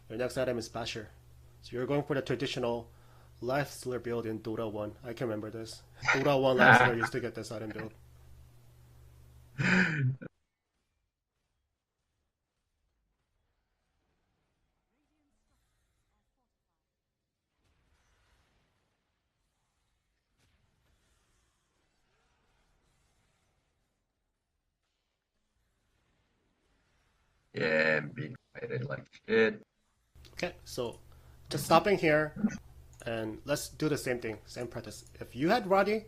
Your next item is Basher. So you're going for the traditional Lifestealer build in Dota 1. I can remember this. Dota 1 Lifestealer used to get this item build. Yeah, being fighted like shit. Okay, so just stopping here, and let's do the same thing, same practice. If you had Roddy,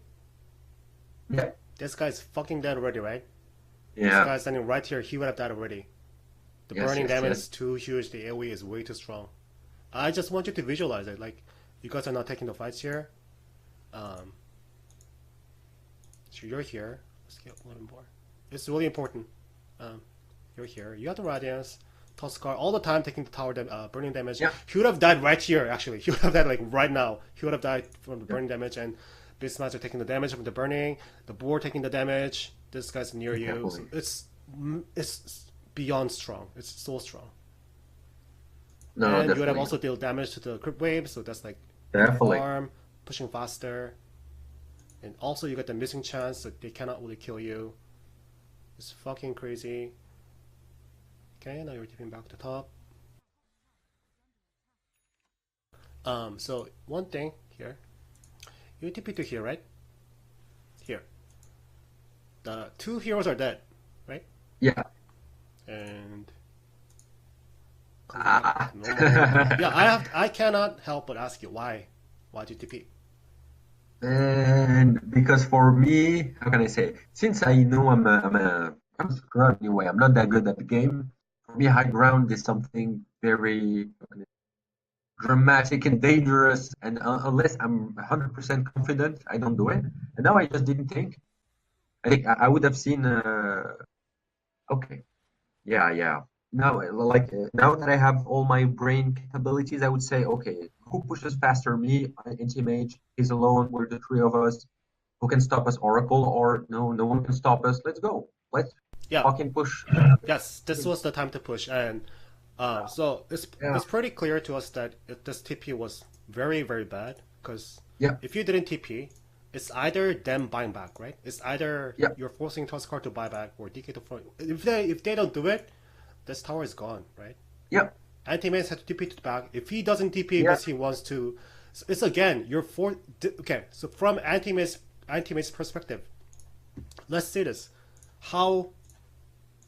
Yeah, this guy's fucking dead already, right? This yeah, guy's standing right here, he would have died already. The yes, burning yes, damage yes. is too huge, the AoE is way too strong. I just want you to visualize it, like, you guys are not taking the fights here. Um, so you're here. Let's get a little more. It's really important. Um, you're here. You have the Radiance, Tuskar, all the time taking the tower burning damage. Yeah, He would have died right here, actually. He would have died like right now. He would have died from the yeah, burning damage, and Beastmaster taking the damage from the burning, the boar taking the damage. This guy's near you. So definitely. it's beyond strong. It's so strong. No, no, And you would have definitely, also dealt damage to the crit wave, so that's like the definitely. farm, pushing faster. And also you get the missing chance, so they cannot really kill you. It's fucking crazy. Okay, now you're tipping back to top. So one thing here, you TP to here, right? Here. The two heroes are dead, right? Yeah. And coming back Ah. to normal. Yeah, I cannot help but ask you why. Why did you TP? And because for me, how can I say? Since I know I'm scrub anyway. I'm not that good at the game. For me, high ground is something very dramatic and dangerous. And unless I'm 100% confident, I don't do it. And now I just didn't think. I think I would have seen. Okay, yeah, yeah. Now, now that I have all my brain capabilities, I would say, okay, who pushes faster? Me, anti-mage. He's alone. We're the three of us. Who can stop us? Oracle, or no, no one can stop us. Let's go. Let's Yeah, fucking push. yes, this was the time to push, and so Yeah, it's pretty clear to us that this TP was very very bad because yeah, if you didn't TP, it's either them buying back, right? It's either yeah, you're forcing Tuskar to buy back or DK to front. If they don't do it, this tower is gone, right? yeah, Anti-Mage had to TP to the back. If he doesn't TP yeah. because he wants to, so it's again you're for okay. So from Anti-Mage's perspective, let's say this: how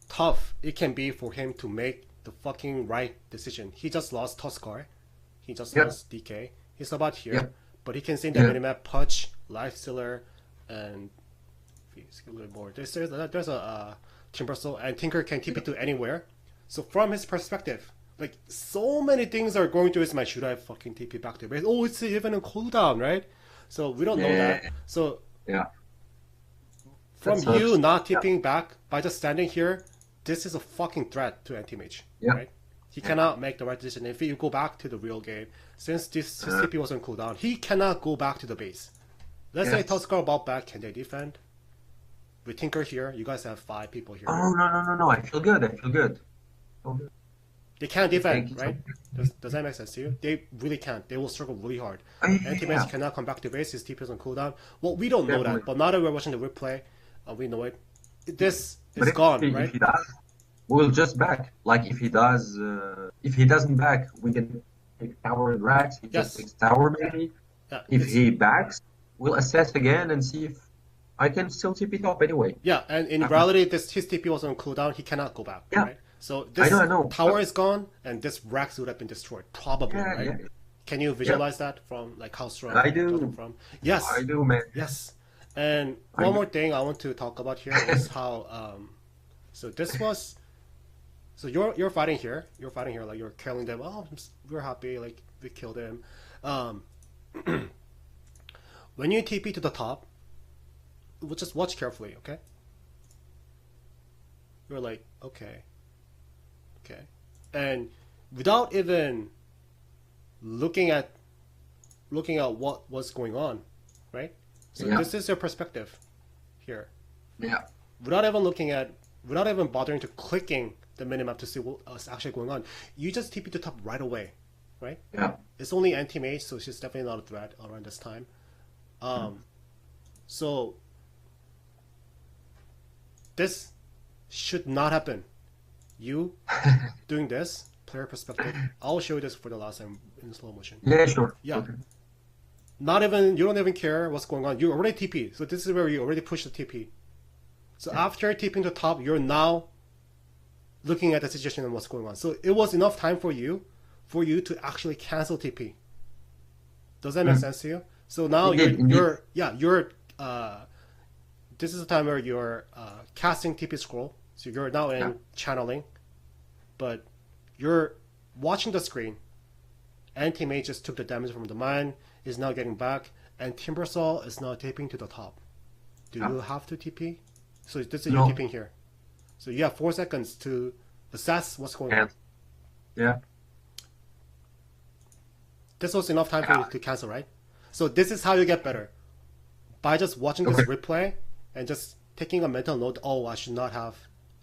tough it can be for him to make the fucking right decision. He just lost Tuskar. He just Yeah, lost DK. He's about yeah, here, but he can see in the yeah, minimap Pudge, Lifestealer, and a little bit more. There's a Timbersaw, and Tinker can TP to anywhere. So from his perspective, like so many things are going to his mind. Should I fucking TP back to base? Oh, it's even a cooldown, right? So we don't know that. yeah, So yeah. That from you sucks. not Yeah, tipping back by just standing here, this is a fucking threat to anti-mage, yeah, right? He yeah. cannot make the right decision. If you go back to the real game, since this his Uh, TP was on cooldown, he cannot go back to the base. Let's say yes. Tuskar bought back, can they defend? With Tinker here, you guys have five people here. Oh no, no, no, no. I feel good. I feel good. Oh, They can't defend, thank you so right? much. Does that make sense to you? They really can't. They will struggle really hard. Anti-mage Yeah, cannot come back to base. His TP is on cooldown. Well, we don't know definitely. that, but now that we're watching the replay, we know it. This But is gone, if right? he does, we'll just back. Like if he doesn't back, we can take tower and racks. He just Yes. takes tower maybe. Yeah, If it's he backs, we'll assess again and see if I can still TP top anyway. yeah, and in Um, reality, this his TP was on cooldown. He cannot go back, yeah, right? So this I know. tower is gone, and this Rax would have been destroyed, probably, Yeah, right? yeah, Can you yeah. visualize that from like how strong I we're talking do. from? I Yes, do, man. yes. And I one do. more thing I want to talk about here is how so this was so you're fighting here. You're fighting here like you're killing them. Oh, we're happy like we killed him. Um, when you TP to the top, we'll just watch carefully, okay? You're like, okay, okay, and without even looking at what was going on, right? So Yeah, this is your perspective here. yeah, Without even looking at, without even bothering to clicking the minimap to see what's actually going on. You just TP to top right away, right? Yeah. It's only anti-mage, so she's definitely not a threat around this time. So this should not happen. You doing this, player perspective. I'll show you this for the last time in slow motion. Yeah, sure. Yeah. Okay. Not even, you don't even care what's going on. You already TP. So this is where you already push the TP. So after TPing to top, you're now looking at the situation and what's going on. So it was enough time for you to actually cancel TP. Does that make sense to you? So now Indeed. this is the time where you're casting TP scroll. So you're now in channeling, but you're watching the screen. Anti-mage just took the damage from the mine, is now getting back, and Timbersaw is now TPing to the top. Do you have to TP? So this is your TPing here. So you have 4 seconds to assess what's going on. Yeah. This was enough time for you to cancel, right? So this is how you get better. By just watching this replay and just taking a mental note, oh, I should not have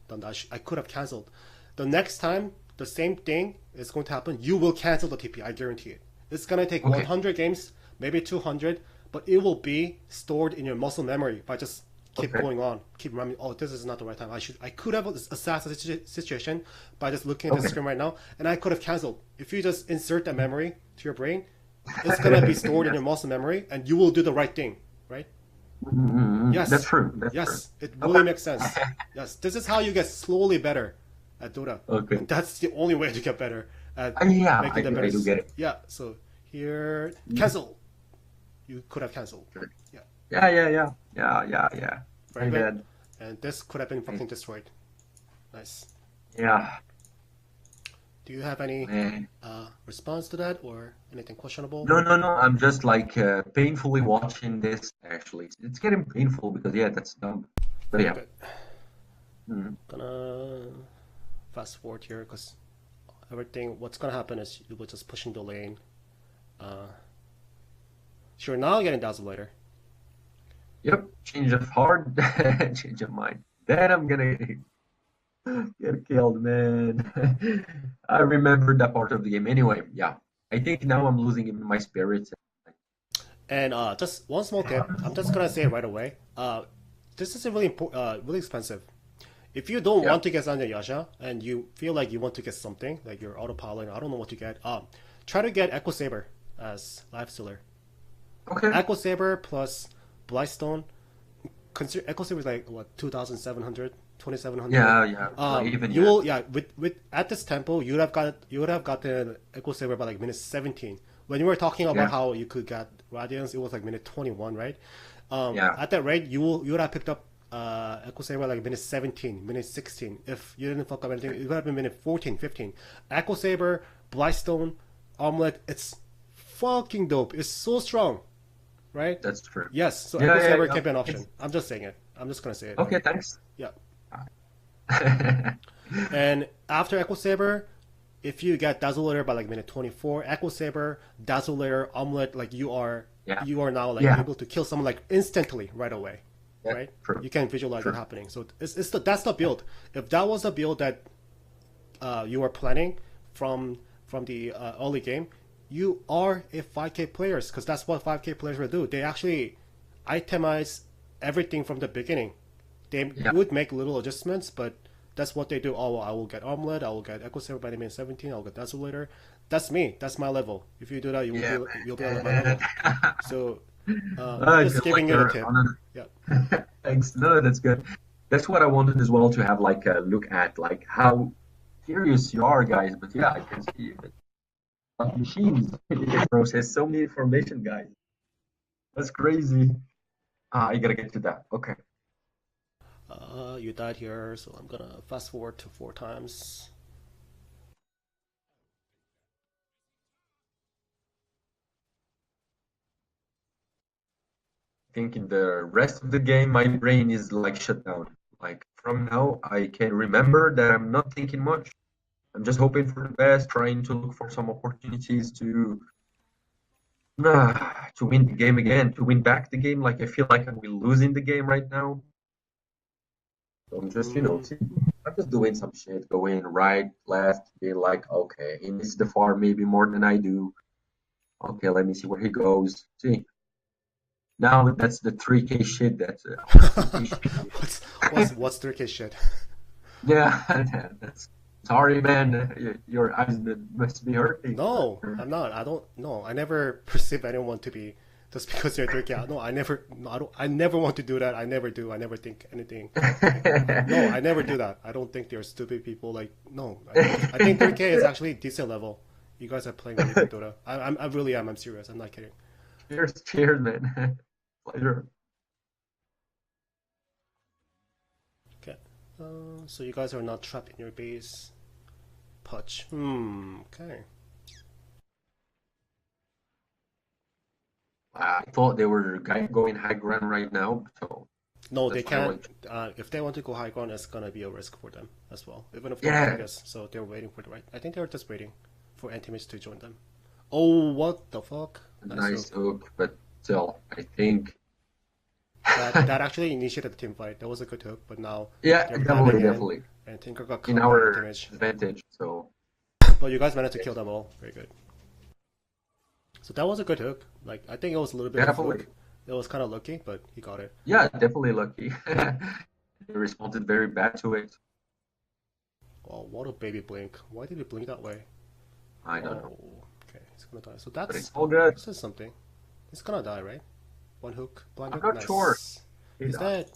done that. I could have canceled. The next time, the same thing is going to happen. You will cancel the TP, I guarantee it. It's going to take 100 games, maybe 200, but it will be stored in your muscle memory by just keep going on, keep remembering, oh, this is not the right time. I could have assessed the situation by just looking at the screen right now, and I could have canceled. If you just insert that memory to your brain, it's going to be stored in your muscle memory, and you will do the right thing, right? Yes. That's true. It really makes sense. Yes, this is how you get slowly better at Dota. Okay. And that's the only way to get better at making the better. I do get it. Yeah, so here, cancel. You could have canceled. Yeah. Yeah. Very good. And this could have been fucking destroyed. Nice. Yeah. Do you have any response to that or anything questionable? No. I'm just like painfully watching this. Actually, it's getting painful because that's dumb. But yeah. Gonna fast forward here because what's gonna happen is you will just pushing the lane. Sure, now getting dazzle later. Yep. Change of heart, change of mind. Then I'm gonna get killed, man. I remember that part of the game. Anyway, yeah. I think now I'm losing my spirits. And just one small tip. I'm just gonna say it right away. This is really really expensive. If you don't want to get Sanya Yasha and you feel like you want to get something, like you're autopiloting, I don't know what to get. Try to get Echo Saber as Lifestealer. Okay. Echo Saber plus Blightstone. Consider Echo Saber is like what 2,700, 2,700. Yeah. Even you will with at this tempo you would have gotten Echo Saber by like minute 17. When you were talking about how you could get Radiance, it was like minute 21, right? At that rate, you would have picked up Echo Saber like minute 17, minute 16. If you didn't fuck up anything, it would have been minute 14, 15. Echo Saber, Blightstone, Omelette, it's fucking dope. It's so strong, right? That's true. Yes, so Echo Saber can be an option. I'm just saying it. I'm just gonna say it. Okay, thanks. Yeah. And after Echo Saber, if you get Dazzler by like minute 24, Echo Saber, Dazzler, Omelette, like you are now like able to kill someone like instantly right away, right? True. You can visualize it happening. So that's the build. If that was the build that you were planning from the early game, you are a 5k players because that's what 5k players will do. They actually itemize everything from the beginning. They would make little adjustments, but that's what they do. Oh, well, I will get Omelette, I will get Echo Saber by the minute 17, I'll get Dazzle later. That's me. That's my level. If you do that, you'll be on my level. So, just giving you a tip. Yeah. Thanks. No, that's good. That's what I wanted as well to have like a look at like how serious you are, guys. But yeah, I can see it. Like machines, you can process so many information, guys. That's crazy. I gotta get to that. Okay. You died here, so I'm gonna fast forward to 4 times. I think in the rest of the game, my brain is like shut down. Like from now, I can remember that I'm not thinking much. I'm just hoping for the best, trying to look for some opportunities to win the game again, to win back the game. Like I feel like I'm losing the game right now. So I'm just, Mm, I'm just doing some shit, going right, left, being like, okay, he missed the farm maybe more than I do. Okay, let me see where he goes. See, now that's the 3K shit. That's 3K shit. what's what's 3K shit? Yeah, that's sorry, man. Your eyes must be hurting. But No, I'm not. I don't. No, I never perceive anyone to be just because they're 3K. No, I never. No, I don't. I never want to do that. I never do. I never think anything. No, I never do that. I don't think they're stupid people. Like no, I think 3K is actually decent level. You guys are playing really good Dota. I really am. I'm serious. I'm not kidding. cheers, cheers, man. Pleasure. Okay. So you guys are not trapped in your base. Putch. Hmm. Okay. I thought they were going high ground right now, so No, they that's why I can't. went. If they want to go high ground, it's gonna be a risk for them as well. Even if they're the Yeah, greatest, so they're waiting for the right. I think they're just waiting for anti-mage to join them. Oh, what the fuck! Nice nice hook. hook, but still, I think. That actually initiated the team fight. That was a good hook, but now Yeah, they're definitely, pamming in, definitely. and Tinker got In caught by our anti-mage. advantage, so But you guys managed to kill yes, them all. Very good. So that was a good hook. Like I think it was a little bit of definitely. fluke. It was kind of lucky, but he got it. Yeah, definitely lucky. They responded very bad to it. Oh, what a baby blink! Why did he blink that way? I don't know, Oh, okay, he's gonna die. So but it's that's all good. this is something. He's gonna die, right? One hook, blind I'm hook, not sure. nice. He He's died. dead.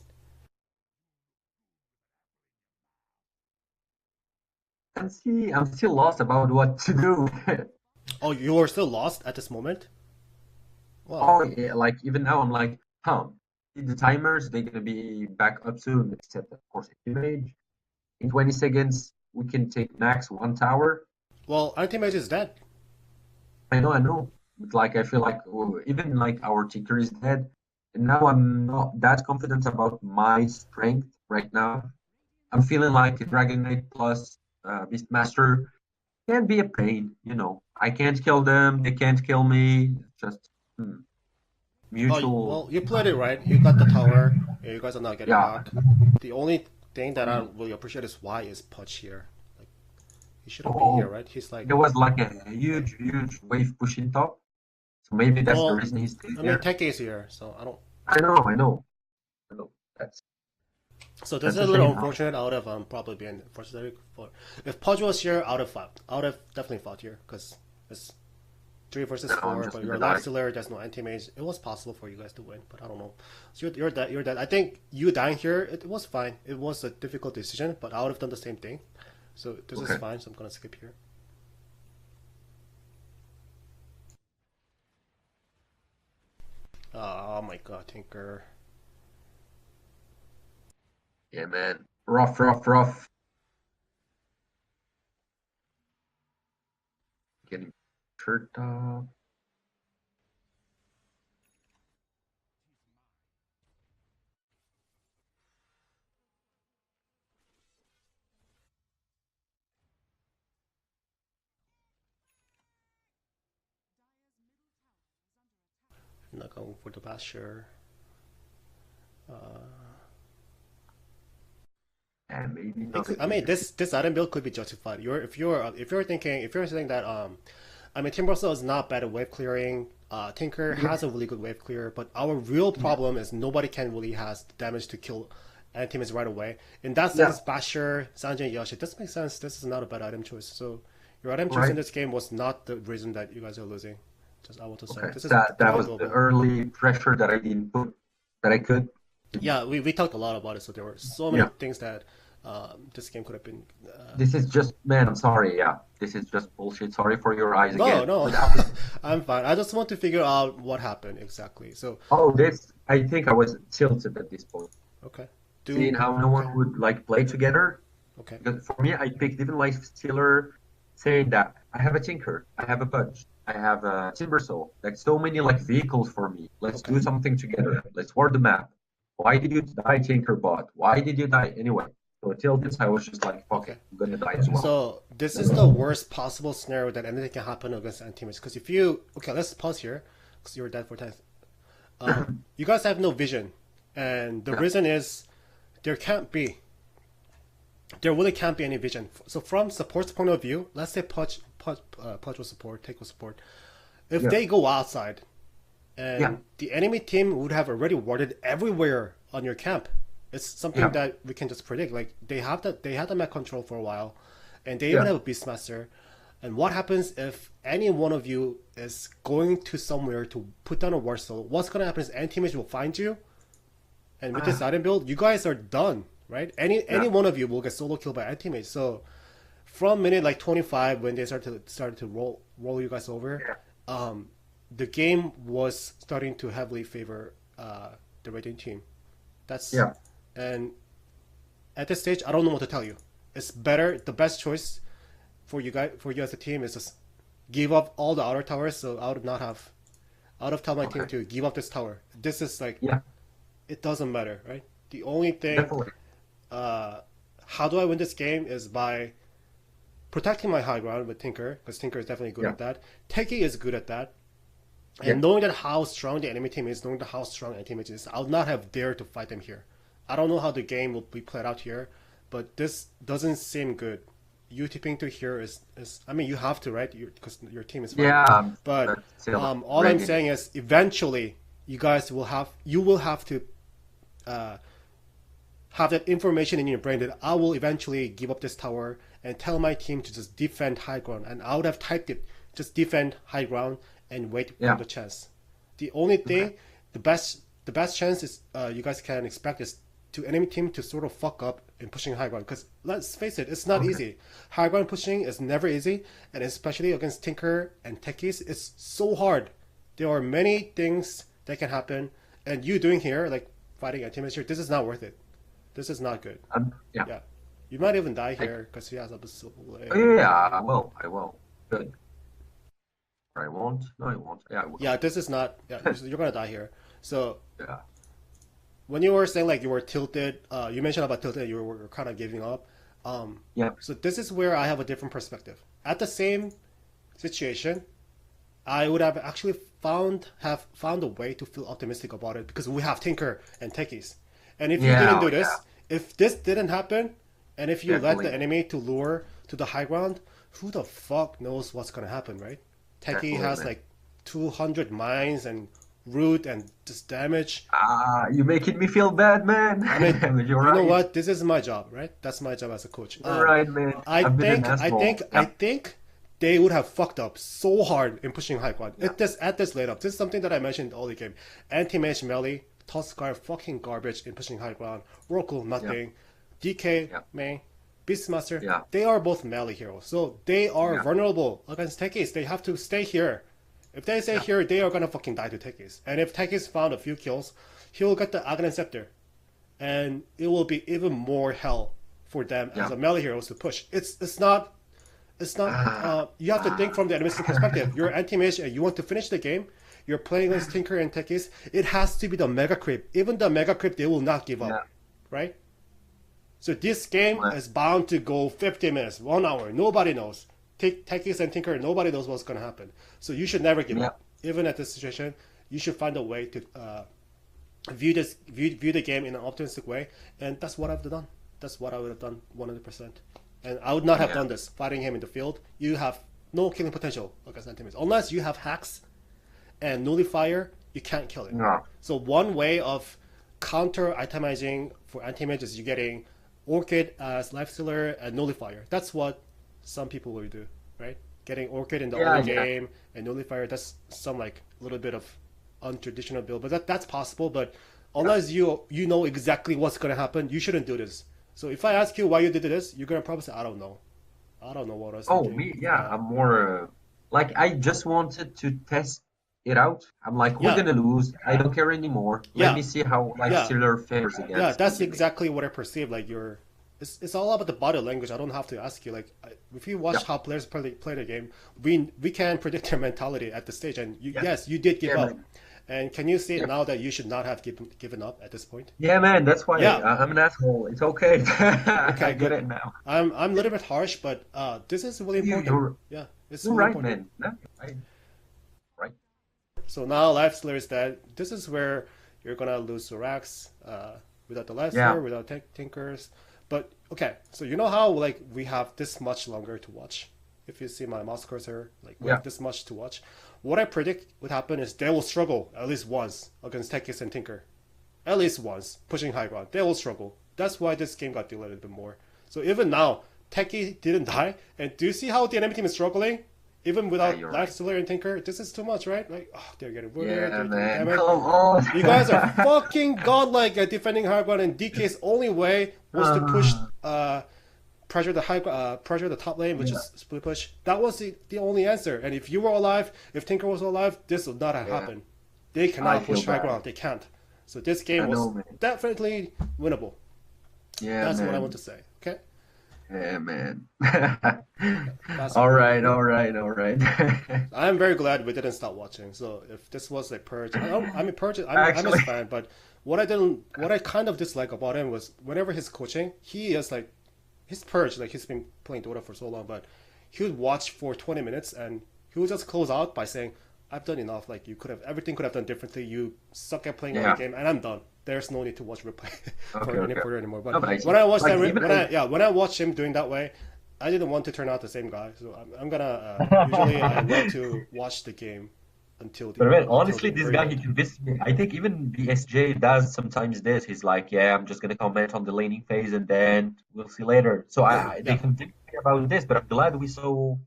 I'm still lost about what to do. Oh, you are still lost at this moment? Wow. Oh yeah, like even now I'm like, huh, the timers they're gonna be back up soon, except of course image. In 20 seconds we can take max one tower. Well, anti-mage is dead. I know. But like I feel like even like our tinker is dead. And now I'm not that confident about my strength right now. I'm feeling like Dragon Knight plus Beastmaster can be a pain. I can't kill them, they can't kill me. It's just Oh, mutual. well, you played it right. You got the tower. You guys are not getting Yeah, back. The only thing for that I me. really appreciate is why is Pudge here? Like, he shouldn't be here, Oh, right? He's like, there was like a huge, huge wave pushing top. So maybe that's the well, reason he stayed I mean, there. Tech is here, so I don't. I know, I know, I know. So this is That's a a little shame, huh? unfortunate out of probably being frustrated for. If Pudge was here, I would have definitely fought here because it's three versus Now I'm four. just But you're gonna a die. Lifestealer, there's no anti-mage. It was possible for you guys to win, but I don't know. So you're dead. You're dead. I think you dying here, it was fine. It was a difficult decision, but I would have done the same thing. So this is Okay. fine. So I'm gonna skip here. Oh my god, Tinker. Yeah, man. Rough, rough, rough. Getting shirt off. I'm not going for the basher. And maybe It not could, I mean, again. this item build could be justified. If you're saying that I mean, Timbersaw is not bad at wave clearing. Tinker Yeah, has a really good wave clear, but our real yeah, problem is nobody can really has damage to kill anti-teammates right away. In that yeah. sense, Basher, Sanjay, Yoshi, this makes sense. This is not a bad item choice. So your item choice in Right. this game was not the reason that you guys are losing. Just I want to say Okay. this is That definitely was the doable. early pressure that I didn't put that I could. Yeah, we talked a lot about it. So there were so many Yeah. things that this game could have been. This is just, man, I'm sorry. Yeah. This is just bullshit. Sorry for your eyes No, again. no, But after, I'm fine. I just want to figure out what happened exactly. So oh, I think I was tilted at this point. okay, Seeing do how no okay, one would like play together. okay, Because for me, I picked even Life Stealer, saying that I have a Tinker, I have a Budge, I have a Timbersaw, like so many like vehicles for me. Let's okay, do something together. Let's war the map. Why did you die, Tinkerbot? Why did you die anyway? So till this, I was just like, fuck okay. it, I'm gonna die as well. So this is the worst possible scenario that anything can happen against anti-teammates. Because if you okay, let's pause here because you were dead for time. You guys have no vision, and the Yeah, reason is there can't be. there really can't be any vision. So from support's point of view, let's say Pudge will support, Take will support. If Yeah. they go outside Yeah. and the enemy team would have already warded everywhere on your camp, it's something Yeah. that we can just predict. Like they had the map control for a while, and they even Yeah. have a Beastmaster. And what happens if any one of you is going to somewhere to put down a ward soul? What's gonna happen is enemy teammates will find you, and with this Ah, item build, you guys are done, right? Any yeah. one of you will get solo killed by enemy teammates. So from minute like 25 when they started to roll you guys over, Yeah. um, the game was starting to heavily favor the Radiant team. That's Yeah. and at this stage, I don't know what to tell you. It's better. The best choice for you as a team is just give up all the outer towers. So I would have tell my team Okay. to give up this tower. This is like Yeah. it doesn't matter, right? The only thing, Definitely. uh, how do I win this game is by protecting my high ground with Tinker, because Tinker is definitely good Yeah. at that. Teki is good at that. Yeah. And knowing that how strong the enemy team is, knowing that how strong enemy team is, I would not have dared to fight them here. I don't know how the game will be played out here, but this doesn't seem good. You tipping to here is I mean, you have to, right? Because your team is fine. Yeah. But But still, all I'm Radiant. saying is eventually you will have to uh, have that information in your brain that I will eventually give up this tower and tell my team to just defend high ground. And I would have typed it, just defend high ground and wait for Yeah. the chance. The only Okay. thing, the best chance is you guys can expect is to enemy team to sort of fuck up in pushing high ground. Because let's face it, it's not Okay. easy. High ground pushing is never easy, and especially against Tinker and Techies, it's so hard. There are many things that can happen, and you doing here, like fighting anti-mage here, this is not worth it. This is not good. Yeah. Yeah. You might even die I, here because he has a soul. oh, yeah. I will. I will. Good. I won't. No, I won't. Yeah, I will. Yeah, this is not. Yeah, you're gonna die here. So Yeah. when you were saying like you were tilted, you mentioned about tilted, you were kind of giving up. Yeah. So this is where I have a different perspective. At the same situation, I would have actually found a way to feel optimistic about it because we have Tinker and Techies. And if you didn't Yeah. do Oh, yeah. this, if this didn't happen, and if you let the Definitely. enemy to lure to the high ground, who the fuck knows what's gonna happen, right? Techie Definitely, has man. like 200 mines and root and just damage. Ah, you making me feel bad, man. I mean, But you're you know right. what? This is my job, right? That's my job as a coach. You're right, man. I've been an I asshole. Yeah. think they would have fucked up so hard in pushing high ground. Yeah. At this late up. This is something that I mentioned all the game. Anti-mage melee, Tuskar fucking garbage in pushing high ground. Oracle Yeah. nothing. DK Yeah. man, Beastmaster. Yeah. They are both melee heroes, so they are Yeah. vulnerable against techies. They have to stay here. If they stay Yeah. here, they are gonna fucking die to techies. And if techies found a few kills, he'll get the Aghanim Scepter and it will be even more hell for them as Yeah. a melee heroes to push. It's not. Ah. You have to think Ah. from the enemy's perspective. You're anti-mage and you want to finish the game. You're playing against Tinker and Techies. It has to be the mega creep. Even the mega creep, they will not give Yeah. up, right? So this game Well, is bound to go 50 minutes, 1 hour. Nobody knows. Techies and Tinker, nobody knows what's gonna happen. So you should never give yeah. up. Even at this situation, you should find a way to view the game in an optimistic way, and that's what I've done. That's what I would have done 100%. And I would not have Yeah. done this fighting him in the field. You have no killing potential against anti-mage unless you have hacks and nullifier. You can't kill it. No. So one way of counter itemizing for anti-mage is you getting Orchid as Lifestealer and nullifier. That's what some people will do, right? Getting Orchid in the Yeah. early Yeah. game and nullifier. That's some like a little bit of untraditional build, but that's possible. But unless you know exactly what's gonna happen, you shouldn't do this. So if I ask you why you did this, you're gonna probably say, I don't know. I don't know what I was Oh, thinking. me, yeah, I'm more like I just wanted to test it out. I'm like, we're Yeah, gonna lose. I don't care anymore. Let yeah, me see how yeah, Lifestealer fares yeah. against That's enemy. exactly what I perceive. Like it's all about the body language. I don't have to ask you. Like if you watch Yeah, how players play the game, we can predict their mentality at this stage. And yeah, yes, you did give yeah, up. man. And can you see it Yeah, now that you should not have given up at this point? yeah, man. That's why Yeah. I'm an asshole. It's okay. Okay, I get good. it now. I'm a little bit harsh, but this is really You, important. you're Yeah, it's you're really right, important. man. No, right, right. So now Life Slayer is dead. This is where you're gonna lose Zorax without the Life Yeah, Slayer, without Tinkers. But Okay, so you know how like we have this much longer to watch. If you see my mouse cursor, like we Yeah, have this much to watch. What I predict would happen is they will struggle at least once against Tekis and Tinker. At least once, pushing high ground. They will struggle. That's why this game got delayed a bit more. So even now, Teki didn't die. And do you see how the enemy team is struggling? Even yeah, without you're right. Lifestealer and Tinker, this is too much, right? Like, oh, they're getting wounded, Yeah, they're taking man, damage. come on. You guys are fucking godlike at defending high ground, and DK's only way was to push, Uh, pressure the top lane, which yeah, is split push. That was the only answer. And if you were alive, if Tinker was alive, this would not have yeah, happened. They I cannot feel push high bad. ground. They can't. So this I game was know, man. definitely winnable. Yeah, That's what I want man. to say. Okay. Yeah, man. Okay. Fast All right, forwarding. all right, all right. I am very glad we didn't stop watching. So if this was a Purge, I mean Purge. I'm his Actually, fan, but what I kind of dislike about him was whenever he's coaching, he is like, his Purge. Like he's been playing Dota for so long, but he would watch for 20 minutes and he would just close out by saying, "I've done enough. Like you could have everything could have done differently. You suck at playing early yeah. game, and I'm done. There's no need to watch replay Okay, for any okay. further anymore." No, But but I when see. I watched Like that, even when I watched him doing that way, I didn't want to turn out the same guy. So I'm gonna usually I want to watch the game but man, until honestly, the this very guy he end. convinced me. I think even the SJ does sometimes this. He's like, yeah, I'm just gonna comment on the laning phase and then we'll see later. So they Yeah, convinced me about this, but I'm glad we saw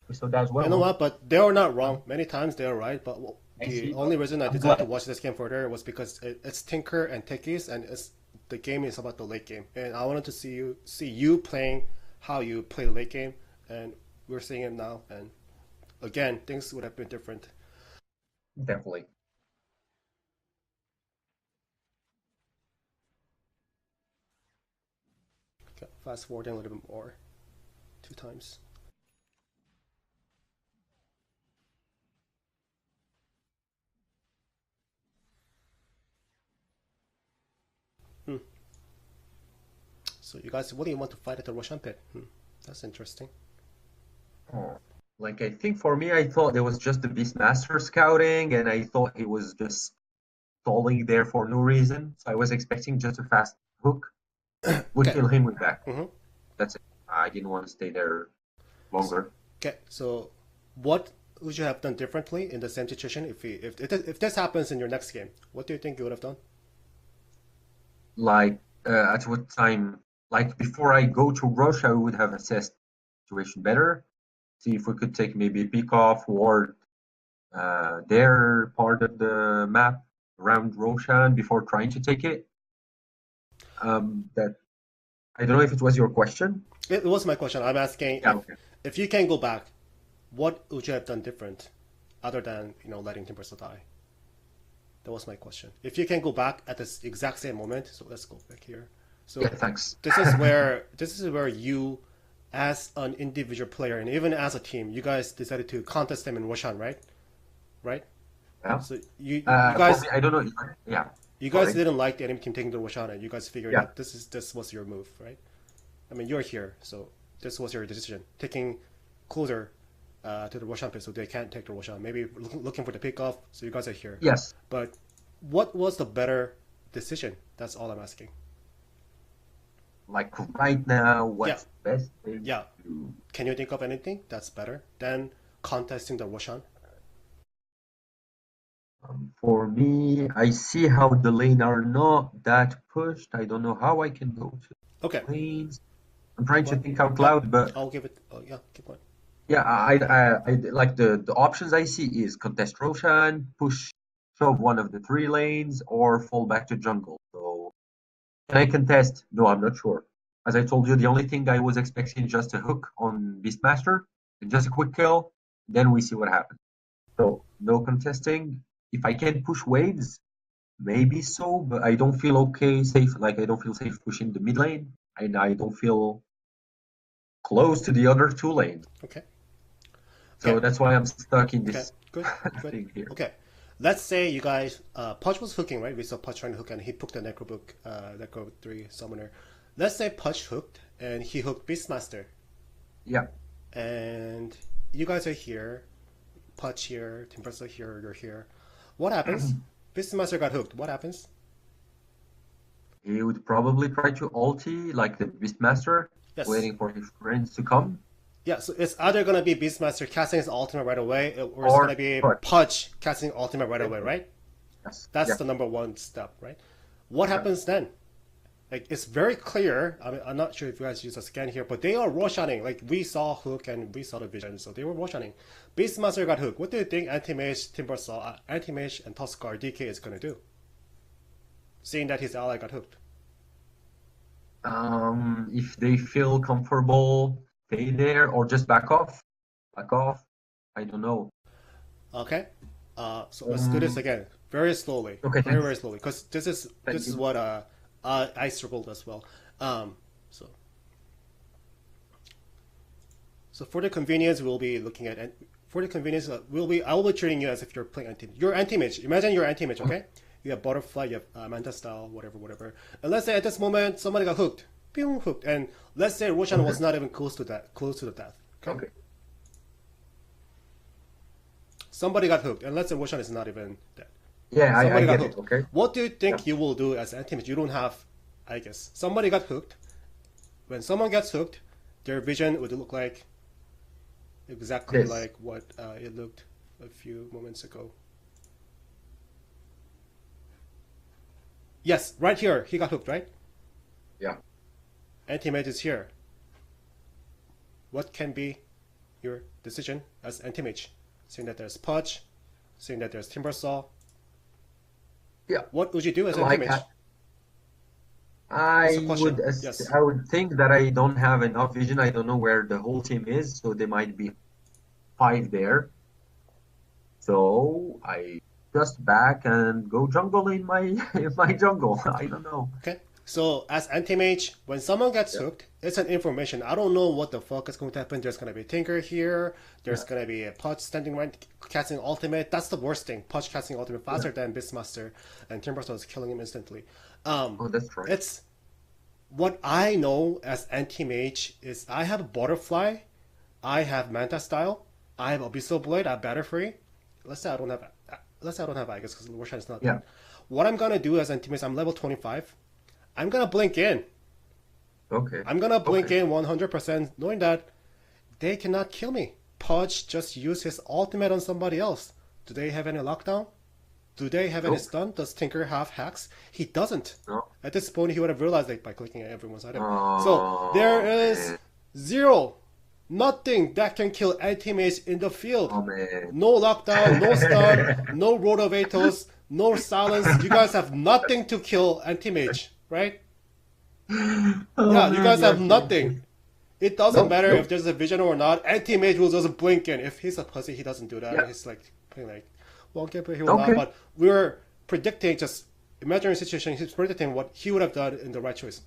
that as you well, know huh? what? But they are not wrong. Many times they are right. But I the see, only but reason I I'm decided to glad. watch this game further was because it's Tinker and Techies, and the game is about the late game, and I wanted to see you playing how you play the late game, and we're seeing it now. And again, things would have been different. Definitely. Okay, fast forwarding a little bit more, two times. Hmm. So you guys really want to fight at the Roshan pit? That's interesting. Oh. Like I think for me, I thought there was just the Beastmaster scouting, and I thought he was just stalling there for no reason. So I was expecting just a fast hook. Would Okay. kill him with that. Mm-hmm. That's it. I didn't want to stay there longer. Okay. So what would you have done differently in the same situation if this happens in your next game? What do you think you would have done? Like at what time? Like before I go to Russia, I would have assessed the situation better. See if we could take maybe a pick off or their part of the map around Roshan before trying to take it. That I don't know if it was your question. It was my question. I'm asking Yeah, okay. if you can go back, what would you have done different, other than letting Timbersaw die? That was my question. If you can go back at this exact same moment, so let's go back here. Yeah, So thanks. this is where you, as an individual player and even as a team, you guys decided to contest them in Roshan, right? Right. Yeah. So you For me, guys I don't know. Yeah. you guys Sorry. didn't like the enemy team taking the Roshan, and you guys figured Yeah. that this was your move, right? I mean, you're here, so this was your decision, taking closer to the Roshan pit, so they can't take the Roshan. Maybe looking for the pickoff, so you guys are here. Yes. But what was the better decision? That's all I'm asking. Like right now, Yeah, what's the best thing yeah. to do? Can you think of anything that's better than contesting the Roshan? For me, I see how the lane are not that pushed. I don't know how I can go to Okay, lanes. I'm trying keep to going. think out Yeah, loud, but I'll give it. Oh yeah, keep going. yeah, I like the options I see is contest Roshan, push, shove one of the three lanes, or fall back to jungle. So can I contest? No, I'm not sure. As I told you, the only thing I was expecting is just a hook on Beastmaster and just a quick kill. Then we see what happens. So no contesting. If I can push waves, maybe so, but I don't feel okay, safe. Like I don't feel safe pushing the mid lane, and I don't feel close to the other two lanes. Okay, okay, So that's why I'm stuck in okay. this Good, good. thing here. Okay, let's say you guys. Pudge was hooking, right? We saw Pudge trying to hook, and he hooked the Necro 3 Summoner. Let's say Pudge hooked, and he hooked Beastmaster, Yeah. and you guys are here. Pudge here, Timbersaw here, you're here. What happens? Beastmaster got hooked. What happens? he would probably try to ulti like the Beastmaster, Yes. waiting for his friends to come, Yeah, so it's either gonna be Beastmaster casting his ultimate right away, or it's gonna or be push. Pudge casting ultimate right away, Okay. right? Yes. That's Yeah. the number one step, right? What Yeah. happens then? Like it's very clear. I mean, I'm not sure if you guys use a scan here, but they are Roshaning. Like we saw Hook and we saw the vision, so they were Roshaning. Beastmaster got Hook. What do you think Anti-Mage, Timbersaw, Anti-Mage, and Tuskar DK is gonna do? Seeing that his ally got hooked. If they feel comfortable, stay there or just back off. Back off. I don't know. Okay. So let's do this Um, again, very slowly, okay, very thanks. very slowly, because this is Thank you. what I struggled as well. So for the convenience, we'll be looking at for the convenience I will be treating you as if you're playing anti. You're anti-mage. Imagine you're anti-mage, okay? You have butterfly, you have manta style, whatever, whatever. And let's say at this moment somebody got hooked, pew, hooked, and let's say Roshan Okay. was not even close to that, close to the death. Okay, Okay. somebody got hooked, and let's say Roshan is not even dead. Yeah, I Somebody got get it. hooked. Okay. What do you Yeah. think you will do as anti-mage? You don't have, I guess. Somebody got hooked. When someone gets hooked, their vision would look like exactly This. like what it looked a few moments ago. Yes, right here, he got hooked, right? Yeah. Anti-mage is here. What can be your decision as anti-mage? Seeing that there's Pudge, seeing that there's Timbersaw, Yeah. what would you do as Like anti-mage? That's a I question. would Yes. I would think that I don't have enough vision. I don't know where the whole team is, so there might be five there. So I just back and go jungle in my in my jungle. I don't know. Okay. So as anti-mage, when someone gets Yeah. hooked, it's an information. I don't know what the fuck is going to happen. There's gonna be a Tinker here. There's Yeah. gonna be a Pudge standing right, casting ultimate. That's the worst thing. Pudge casting ultimate Yeah. faster than Beastmaster, and Timbersaw is killing him instantly. Oh, that's right. It's what I know as anti-mage is I have Butterfly, I have Manta Style, I have Abyssal Blade, I have Batterfree. Let's say I don't have, I guess because Roshan is not Yeah. dead. What I'm gonna do as anti-mage, I'm level 25. I'm gonna blink in. Okay. I'm gonna blink Okay. in 100%, knowing that they cannot kill me. Pudge just used his ultimate on somebody else. Do they have any lockdown? Do they have any Nope. stun? Does Tinker have hacks? He doesn't. No. At this point, he would have realized it by clicking at everyone's item. So there Oh is man. zero, nothing that can kill anti-mage in the field. Oh man. No lockdown, no stun, no Rotovatos, no silence. You guys have nothing to kill anti-mage, right? Oh Yeah, you man, guys have yes, yes, yes. nothing. It doesn't Nope, matter if nope. there's a vision or not. Anti-mage will just blink in. If he's a pussy, he doesn't do that. Yeah. He's like playing like, well, okay, but he will not. Okay. But we're predicting, just imaginary situation. He's predicting what he would have done in the right choice.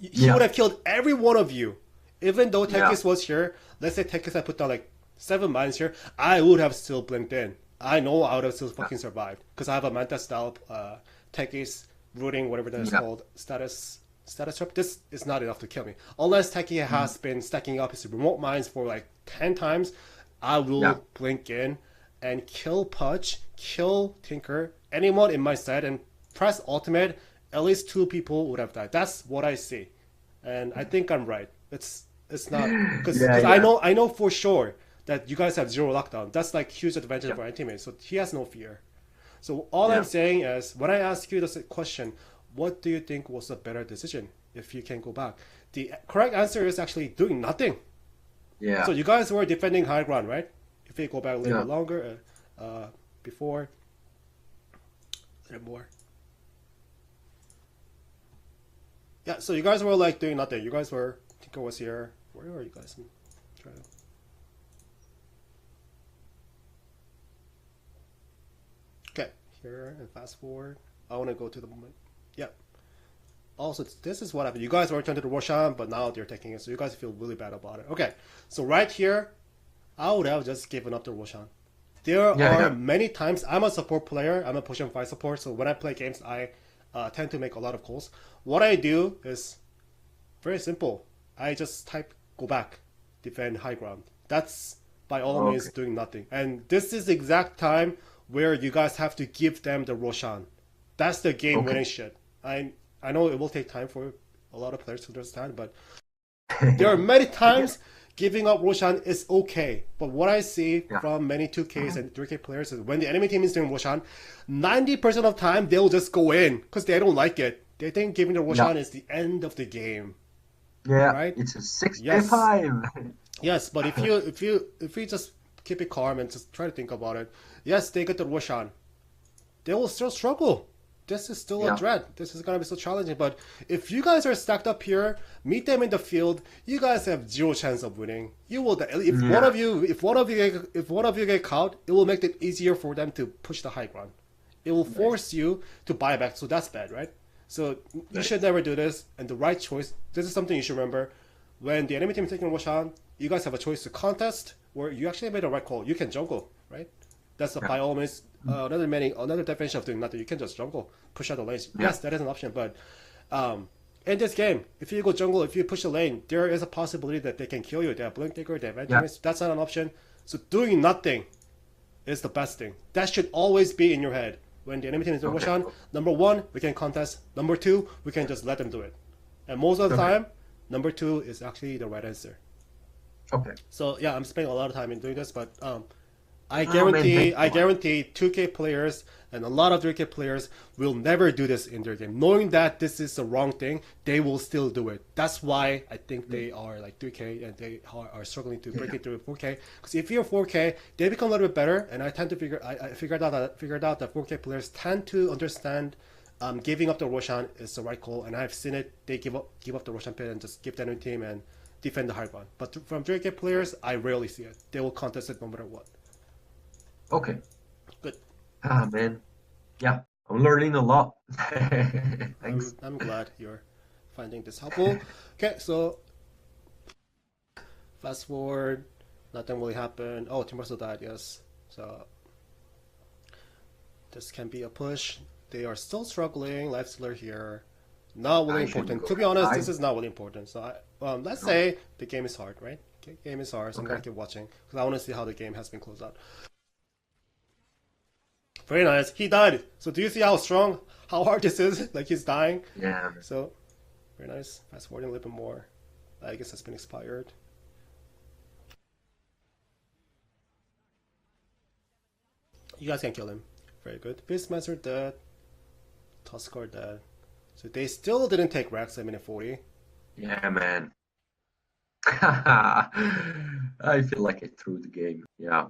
He Yeah. would have killed every one of you, even though Yeah. Tekis was here. Let's say Tekis had put down like 7 mines here. I would have still blinked in. I know I would have still fucking survived because I have a Manta style Tekis rooting, whatever that is Yeah. called, status trap. This is not enough to kill me. Unless Taki has been stacking up his remote mines for like 10 times, I will Yeah. blink in and kill Pudge, kill Tinker, anyone in my set, and press ultimate. At least 2 people would have died. That's what I see, and I think I'm right. It's not because Yeah, yeah. I know for sure that you guys have zero lockdown. That's like huge advantage Yeah. for our teammate. So he has no fear. So all Yeah. I'm saying is, when I ask you this question, what do you think was a better decision if you can go back? The correct answer is actually doing nothing. Yeah. So you guys were defending high ground, right? If you go back a little Yeah. bit longer, before, a little more. Yeah, so you guys were like doing nothing. You guys were, Tinker was here. Where are you guys? I'm trying to... Okay, here and fast forward. I want to go to the moment. Yeah. Also, this is what happened. You guys were trying to do Roshan, but now they're taking it, so you guys feel really bad about it. Okay, so right here, I would have just given up the Roshan. There Yeah, are yeah. many times, I'm a support player, I'm a push and fight support, so when I play games, I tend to make a lot of calls. What I do is very simple. I just type go back, defend high ground. That's by all means Okay. doing nothing. And this is the exact time where you guys have to give them the Roshan. That's the game winning Okay. shit. I I know it will take time for a lot of players to understand, but there are many times giving up Roshan is okay. But what I see Yeah. from many 2Ks and 3K players is when the enemy team is doing Roshan, 90% of the time they'll just go in because they don't like it. They think giving the Roshan Yeah. is the end of the game, Yeah. right? It's a Yes, 6v5. yes. But if you just keep it calm and just try to think about it, yes, they get the Roshan. They will still struggle. This is still a Yeah. dread. This is gonna be so challenging. But if you guys are stacked up here, meet them in the field, you guys have zero chance of winning. You will. If one Yeah. of you, if one of you get caught, it will make it easier for them to push the high ground. It will force you to buy back. So that's bad, right? So you should never do this. And the right choice. This is something you should remember. When the enemy team is taking Roshan, you guys have a choice to contest, where you actually made a right call. You can jungle, right? That's by all means another definition of doing nothing. You can just jungle, push out the lanes. Yeah. Yes, that is an option. But in this game, if you go jungle, if you push the lane, there is a possibility that they can kill you. They have blink taker, they have anti-miss. That's not an option. So doing nothing is the best thing. That should always be in your head when the enemy team is doing Roshan. Number one, we can contest. Number two, we can just let them do it. And most of the time, number two is actually the right answer. Okay. So yeah, I'm spending a lot of time in doing this, but I Oh, man, thank you. guarantee 2K players and a lot of 3K players will never do this in their game. Knowing that this is the wrong thing, they will still do it. That's why I think they are like 3K and they are struggling to break it through 4K. Because if you're 4K, they become a little bit better. And I tend to I figured out that 4K players tend to understand giving up the Roshan is the right call. And I've seen it. They give up the Roshan pit and just give the enemy team and defend the high ground. But from 3K players, I rarely see it. They will contest it no matter what. Okay. Good. Ah, man. Yeah. I'm learning a lot. Thanks. I'm glad you're finding this helpful. Okay, so fast forward, nothing really happened. Oh, Tim Russell died, yes. So this can be a push. They are still struggling. Lifestealer here. Not really I shouldn't important. go To be honest, high. this is not really important. So let's say the game is hard, right? Okay, game is hard, so I'm Okay. gonna keep watching because I want to see how the game has been closed out. Very nice. He died. So do you see how strong, how hard this is? Like he's dying. Yeah. So very nice. Fast forwarding a little bit more. I guess that's been expired. You guys can kill him. Very good. Beastmaster dead. Tuskar dead. So they still didn't take Rex at minute 40. Yeah, man. I feel like I threw the game. Yeah.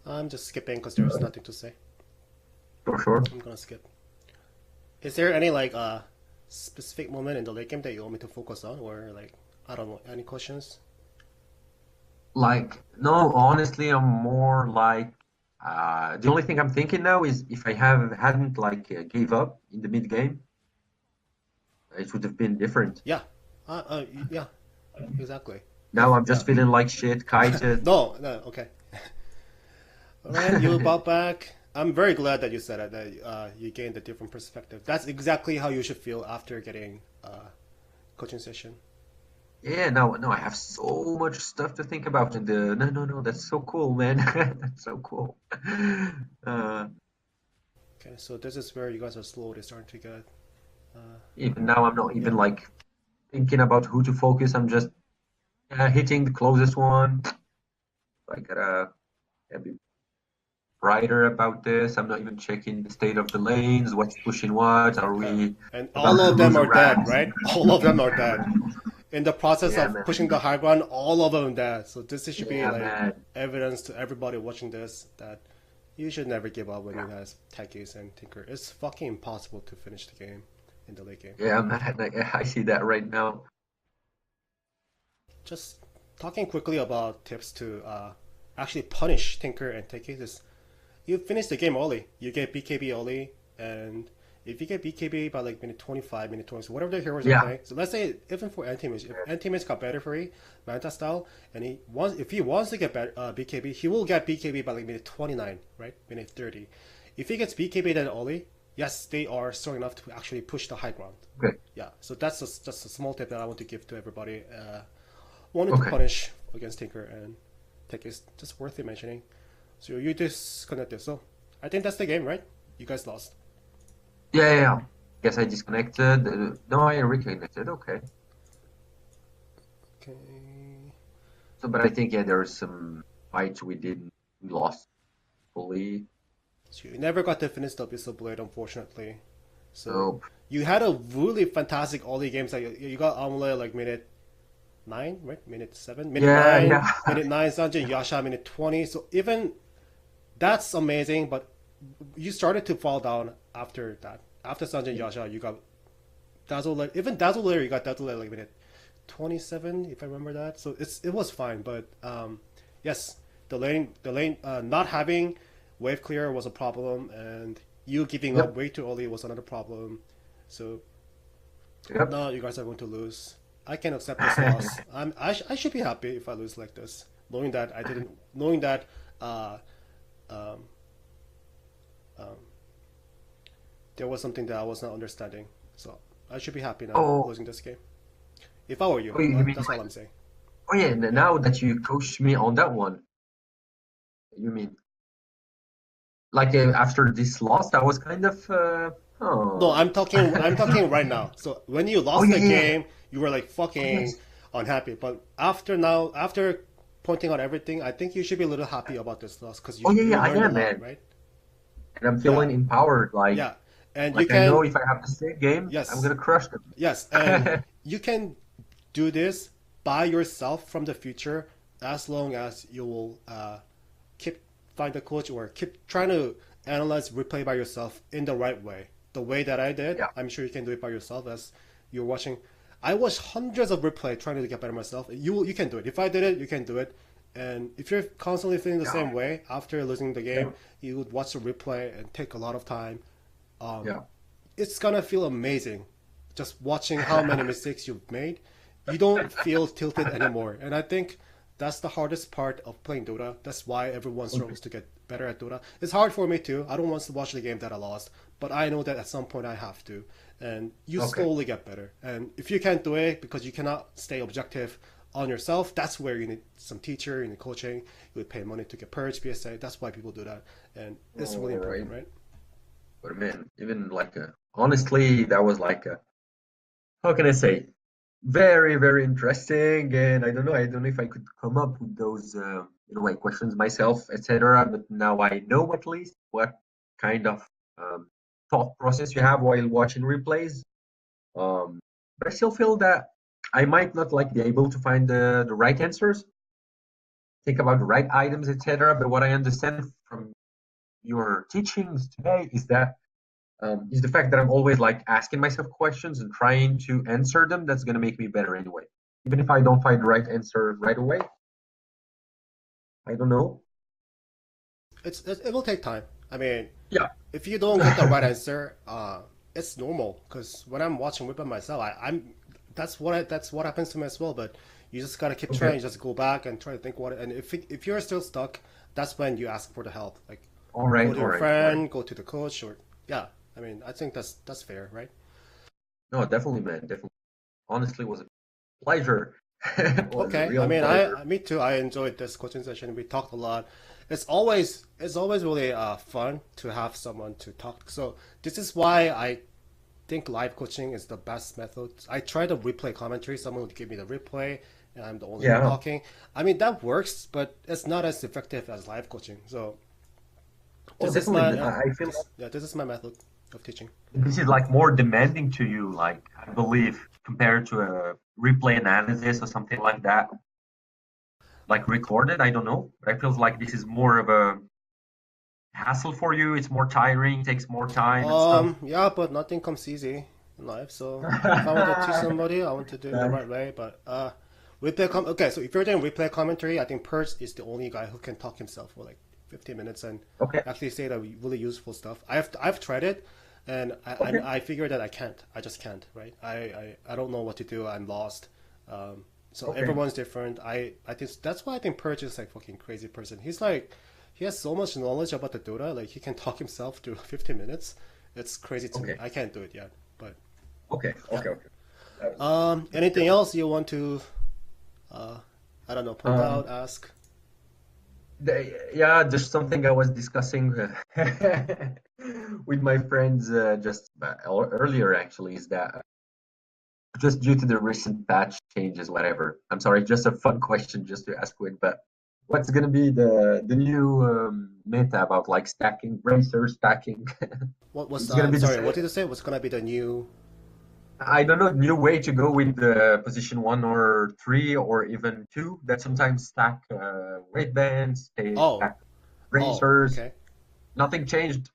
I'm just skipping because there's nothing to say. For sure. I'm gonna skip. Is there any like specific moment in the late game that you want me to focus on, or like I don't know, any questions? Like, no, honestly, I'm more like the only thing I'm thinking now is if I hadn't like gave up in the mid game, it would have been different. Yeah. Yeah. Exactly. Now I'm Yeah. just feeling like shit, kited. No, no, okay. Alright, you bought back. I'm very glad that you said it, that you gained a different perspective. That's exactly how you should feel after getting coaching session. Yeah, no, I have so much stuff to think about, and no, that's so cool, man. That's so cool. Uh, Okay, so this is where you guys are slowly starting to get. Even now, I'm not Yeah. even like thinking about who to focus. I'm just hitting the closest one. I gotta be brighter about this. I'm not even checking the state of the lanes, what's pushing what. Are Okay. we And about all to of them lose a are dead, rat? right? All of them are dead. In the process Yeah, of pushing the man. high ground, all of them dead. So this should be Yeah, like man. evidence to everybody watching this that you should never give up when Yeah, you guys techies and tinker. It's fucking impossible to finish the game in the late game. yeah, man. I see that right now. Just talking quickly about tips to actually punish Tinker and Teki is you finish the game early. You get BKB early, and if you get BKB by like minute 25, minute 20, so whatever the heroes are Yeah. playing. So let's say even for anti-mage, if anti-mage got better for you, Manta style, and if he wants to get better, BKB, he will get BKB by like minute 29, right? Minute 30. If he gets BKB then early, yes, they are strong enough to actually push the high ground. Okay. Yeah, so that's just a small tip that I want to give to everybody. Wanted to Okay. punish against Tinker and Tech is just worth it mentioning. So you disconnected. So I think that's the game, right? You guys lost. Yeah, yeah, yeah. Guess I disconnected. No, I reconnected. Okay. Okay. So, but I think yeah, there's some fights we lost fully. So you never got to finish the Abyssal Blade, unfortunately. So So you had a really fantastic early games. Like you got Amulet like minute 9, right? Minute 7, minute yeah, 9, yeah, minute 9, Sanjay Yasha minute 20. So even that's amazing, but you started to fall down after that. After Sanjay Yasha, you got Dazzle Layer. Even Dazzle Layer, you got Dazzle Layer like minute 27, if I remember that. So it was fine, but yes, the lane not having wave clear was a problem, and you giving up yep, way too early was another problem. So yep. now you guys are going to lose. I can accept this loss. I should be happy if I lose like this, knowing that uh, um, um, there was something that I was not understanding. So I should be happy now Oh, losing this game. If I were you, oh, you mean that's all like? I'm saying. Oh yeah, now that you coached me on that one, you mean like after this loss, I was kind of No, oh, I'm talking right now. So when you oh lost yeah, the yeah, game, you were like oh fucking yes, unhappy. But after pointing out everything, I think you should be a little happy about this loss because oh you yeah, you yeah, I learned a am, lot, man, right? and I'm Yeah, feeling empowered. yeah, and you Like I know can if I have the same game, I'm yes, gonna crush them. yes, and you can do this by yourself from the future as long as you will keep find a coach or keep trying to analyze replay by yourself in the right way. The way that I did, Yeah. I'm sure you can do it by yourself as you're watching. I watched hundreds of replay trying to get better myself. You can do it. If I did it, you can do it. And if you're constantly feeling the Yeah. same way after losing the Yeah. game, you would watch the replay and take a lot of time. Um, Yeah. it's gonna feel amazing just watching how many mistakes you've made. You don't feel tilted anymore, and I think that's the hardest part of playing Dota. That's why everyone Okay. struggles to get better at Dota. It's hard for me too. I don't want to watch the game that I lost, but I know that at some point I have to, and you Okay. slowly get better. And if you can't do it because you cannot stay objective on yourself, that's where you need some teacher, you need coaching. You would pay money to get purged, PSA. That's why people do that, and it's really All right. important, right? But man, even like honestly, that was like how can I say? Very, very interesting. And I don't know if I could come up with those in a way questions myself, etc. But now I know at least what kind of um, thought process you have while watching replays. Um, but I still feel that I might not like be able to find the right answers, think about the right items, etc. But what I understand from your teachings today is the fact that I'm always like asking myself questions and trying to answer them. That's gonna make me better anyway. Even if I don't find the right answer right away, I don't know. It will take time. I mean, Yeah. if you don't get the right answer, it's normal. Because when I'm watching Whip by myself, I'm that's what happens to me as well. But you just gotta keep Okay. trying. You just go back and try to think what. And if you're still stuck, that's when you ask for the help. Like All go right. to All your right. All right. friend, go to the coach, or yeah. I mean, I think that's fair, right? No, definitely, man. Definitely. Honestly, it was a pleasure. It was a Okay. I real mean, pleasure. me too. I enjoyed this coaching session. We talked a lot. It's always really fun to have someone to talk. So this is why I think live coaching is the best method. I tried the replay commentary. Someone would give me the replay, and I'm the only one Yeah. talking. I mean, that works, but it's not as effective as live coaching. So Oh, this is definitely. my Man. I feel this yeah, this is my method of teaching. this is like more demanding to you, like I believe, compared to a replay analysis or something like that, like recorded. I don't know, but I feel like this is more of a hassle for you. It's more tiring, takes more time and stuff. Yeah, but nothing comes easy in life. So if I want to teach somebody, I want to do it the right way. But Okay, so if you're doing replay commentary, I think Perch is the only guy who can talk himself for like 15 minutes and Okay. actually say the really useful stuff. I've tried it, and Okay. I figured that I can't. I just can't. Right? I don't know what to do. I'm lost. So Okay. everyone's different. I think that's why I think Perch is like fucking crazy person. He's like he has so much knowledge about the Dota. Like he can talk himself through 15 minutes. It's crazy to me. Okay. I can't do it yet. But Okay. yeah. Okay. Okay. Anything else you want to uh, I don't know, point Um, out, ask? yeah, there's something I was discussing with my friends just earlier, actually, is that just due to the recent patch changes, whatever. I'm sorry, just a fun question just to ask Quinn, but what's gonna be the new meta about like stacking, bracer stacking? What was It's gonna I'm be the sorry, same. what did you say? What's gonna be the new? I don't know, new way to go with the position 1 or 3 or even 2 that sometimes stack weight bands, they Oh, stack oh, bracers. okay. Nothing changed.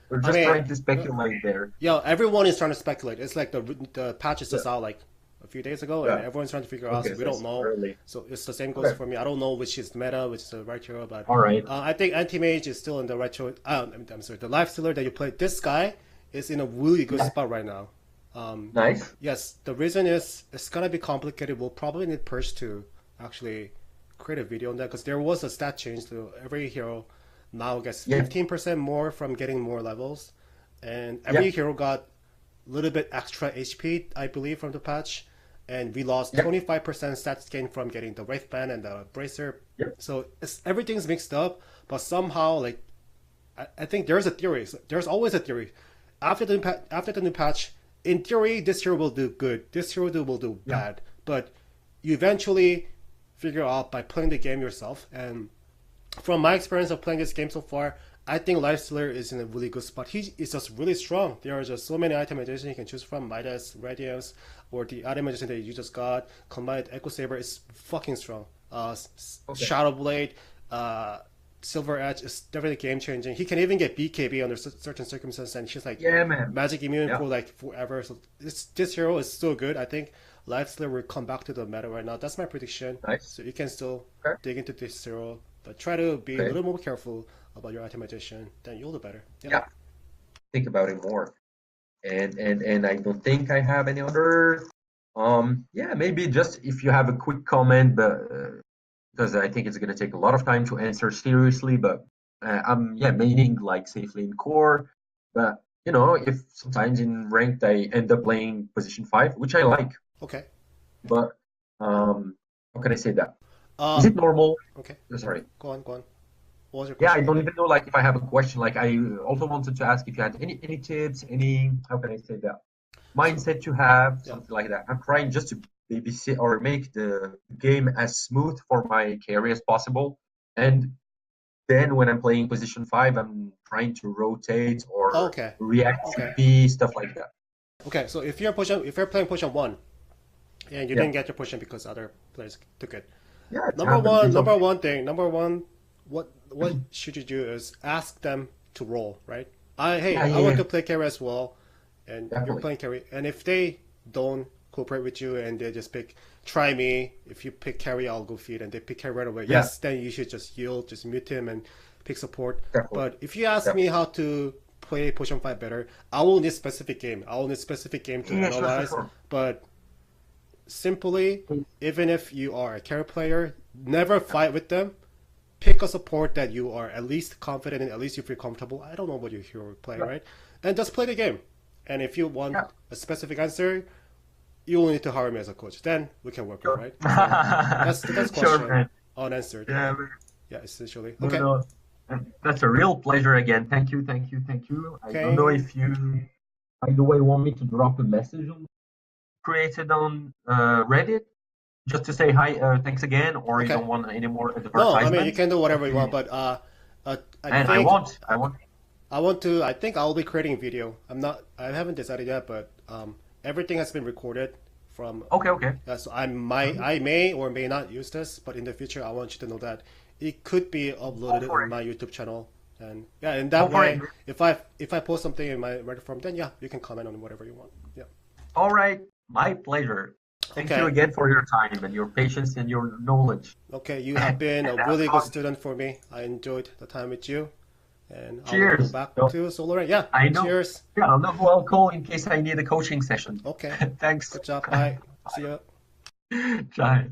We're I just mean, trying to speculate there. yeah, everyone is trying to speculate. It's like the patch is Yeah, just out like a few days ago, and yeah. everyone's trying to figure out. Okay, So we so don't it's know. early. So it's the same goes Okay, for me. I don't know which is meta, which is the right hero, but all right. I think anti mage is still in the right choice. I'm sorry, the lifestealer that you play. This guy is in a really good Yeah, spot right now. Um, nice. yes, the reason is it's gonna be complicated. We'll probably need Perch to actually create a video on that because there was a stat change to every hero now gets Yeah, 15% more from getting more levels, and every yeah, hero got a little bit extra HP, I believe, from the patch, and we lost yeah, 25% stats gain from getting the Wraith Band and the Bracer. yeah, So everything's mixed up, but somehow like I think there's a theory. So there's always a theory. After the new patch, in theory, this hero will do good. This hero will do yeah, bad. But you eventually figure out by playing the game yourself. And from my experience of playing this game so far, I think Lifestealer is in a really good spot. He is just really strong. There are just so many itemizations you can choose from. Midas, Radiance, or the itemization that you just got. Combined Echo Saber is fucking strong. okay. Shadow Blade, uh, Silver Edge is definitely game changing. He can even get BKB under certain circumstances, and she's like Yeah, man. magic immune Yeah, for like forever. So this hero is so good. I think Lifestealer will come back to the meta right now. That's my prediction. nice. So you can still Okay, dig into this hero, but try to be a okay. little more careful about your itemization. Then you'll do better. Yeah. Yeah, think about it more. And I don't think I have any other. Yeah, maybe just if you have a quick comment, but because I think it's gonna take a lot of time to answer seriously, but I'm yeah maining like safely in core, but if sometimes in ranked I end up playing position 5, which I like, Okay. but how can I say that? Is Uh. it normal? Okay. Sorry. Go on. Go on. What was your Yeah, I question don't again? even know like if I have a question. Like I also wanted to ask if you had any tips, any how can I say that So mindset to have, yeah. something like that. I'm trying just to babysit or make the game as smooth for my carry as possible. And then when I'm playing position 5, I'm trying to rotate Oh, or okay. react Okay. TP, stuff like that. Okay. So if you're playing push on one and you Yeah. didn't get your push in because other players took it, Yeah, it's happened. It's okay. number one, what should you do is ask them to roll, right? Yeah, I yeah, want yeah. to play carry as well, and you're Definitely. playing carry, and if they don't cooperate with you and they just pick try me, if you pick carry, I'll go feed, and they pick carry right away. Yeah, Yes, then you should just yield, just mute him and pick support. definitely. But if you ask me Definitely. how to play push on five better, I will need specific game. I will need specific game to Yeah, sure, sure, analyze, sure. but simply, even if you are a carry player, never fight with them. Pick a support that you are at least confident in, at least you feel comfortable. I don't know what your hero play, Yeah, right? And just play the game. And if you want yeah. a specific answer, you will need to hire me as a coach. Then we can work on it, Sure. right? So that's Sure, question man. unanswered. Yeah, Yeah, yeah, essentially. no, Okay, no. That's a real pleasure again. Thank you, thank you, thank you. I don't know okay. if you, by the way, want me to drop a message on created on Reddit just to say hi, thanks again, or you Okay. don't want any more No, I mean you advertisements. can do whatever you want, Okay. but I And I think want, I want. I want to. I think I'll be creating a video. I'm not. I haven't decided yet, but everything has been recorded from. Okay, okay. So I may or may not use this, but in the future, I want you to know that it could be Go uploaded for in it. my YouTube channel, and yeah, in Go that for it. way, if I post something in my Reddit form, then yeah, you can comment on whatever you want. Yeah. All right. My pleasure. Thank you Okay. again for your time and your patience and your knowledge. Okay, you have been a And have really good fun. student for me. I enjoyed the time with you, and I will go Cheers. back So to Solar. Yeah, I know. cheers. Yeah, I'll know who I'll call in case I need a coaching session. Okay, Thanks. good job. Bye. See you. Ciao.